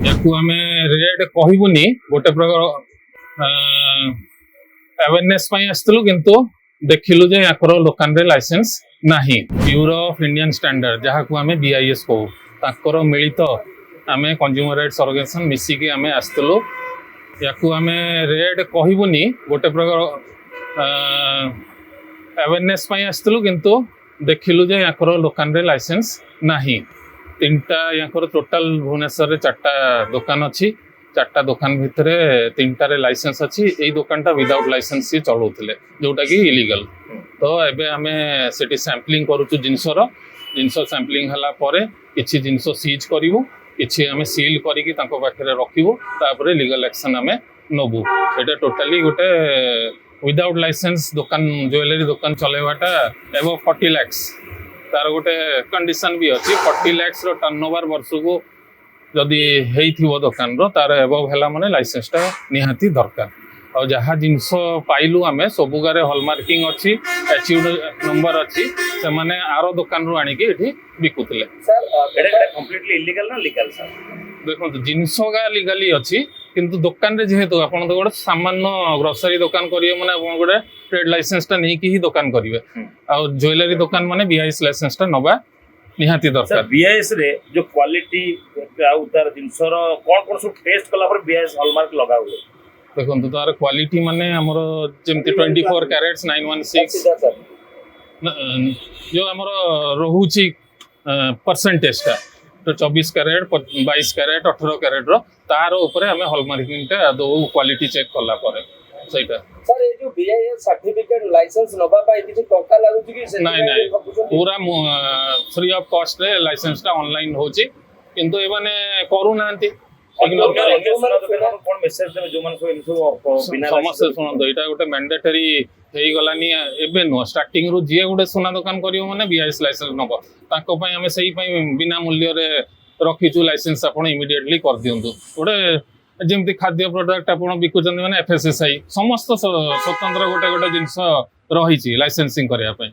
याकू आमे रेट कहबुनी गोटे प्रकार अवेयरनेस पई आस्तलु किंतु देखिलु जे याकर लोकान रे लाइसेंस नाही। ब्यूरो ऑफ इंडियन स्टैंडर्ड जहा को आमे बीआईएस कहू ताकर मिलित आमे कंज्यूमर राइट्स ऑर्गेनाइजेशन मिसी के आमे आस्तलु। याकू आमे रेट कहबुनी गोटे प्रकार अवेयरनेस पई आस्तलु किंतु देखिलु जे याकर लोकान रे लाइसेंस नाही। तीनटा याकर टोटल भुवनेश्वर रे चारटा दुकान अच्छी। चारटा दुकान भितर तीनटा रे लाइसेंस अच्छी। एई दुकानटा विदाउट लाइसेंस से चलाउथिले जोटा कि इलीगल। तो एबे आमे सेठी सैम्पलिंग करूछु जिंस सैम्पलिंग हला परे किछि जिंस सीज करिवु किछि आमे सील करिकि तांको पाखरे रखिवु तापरे लीगल एक्शन आमे नबु। एटा टोटली गोटे विदाउट लाइसेंस दुकान ज्वेलरी दुकान चलेवाटा एबो 40 लाख तार गोटे कंडीशन भी अच्छी। 40 लाख टर्नओवर वर्ष को जदि हेइथिबो दुकान रो तार एबव हैला माने लाइसेंस टा निहाती दरकार। और जहाँ जिनस पाइलु आमे सबुगारे हॉलमार्किंग अच्छी एचयूड नंबर अच्छी से माने आरो दुकान रो आनी के एठी बिकुतले। सर एटा कंप्लीटली इलीगल ना लीगल सर? देखो जिनस गा लीगली अच्छी किंतु दुकान रे जेहेतु आपन तो गोटे सामान्य ग्रोसरी दुकान करिए माने आपन गोटे ट्रेड लाइसेंस टा नहीं कि ही दुकान करिवे। और ज्वेलरी दुकान माने बीआईएस लाइसेंस टा नबा निहाती दरकार। सर बीआईएस रे जो क्वालिटी आ उतार जिनसर कोन सब टेस्ट कला पर बीआईएस हॉलमार्क लगा हुए? देखो तार क्वालिटी माने हमर जेमति 24 कैरेट्स 916 जो हमर रहूची परसेंटेज टा तो 24 कैरेट 22 कैरेट 18 कैरेट रो तार ऊपर हमें हॉलमार्किंग टा दो क्वालिटी चेक कला परे सेटा। सर ये जो बीआईएस सर्टिफिकेट लाइसेंस नबा पाई किछि टंका लागु कि से? नहीं पूरा फ्री ऑफ कॉस्ट रे लाइसेंस टा ऑनलाइन होची किंतु ए माने करू नांती। कोन मेसेज देबे जो मन सो बिना समस्या सुनंदो एटा गोटे मैंडेटरी हेई गलानी एबे नो स्टार्टिंग रु जे गोटे सोना दुकान करियो माने बीआईएस लाइसेंस नबो ताको पई हमें सही पई बिना मूल्य रे रखिछु लाइसेंस आपण इमीडिएटली कर दियंतु। गोटे जेमति खाद्य प्रोडक्ट आपण बिकुचंदी माने एफएसएसआई समस्त स्वतंत्र गोटे गोटे जिंस रहिछि लाइसेंसिंग करिया पई।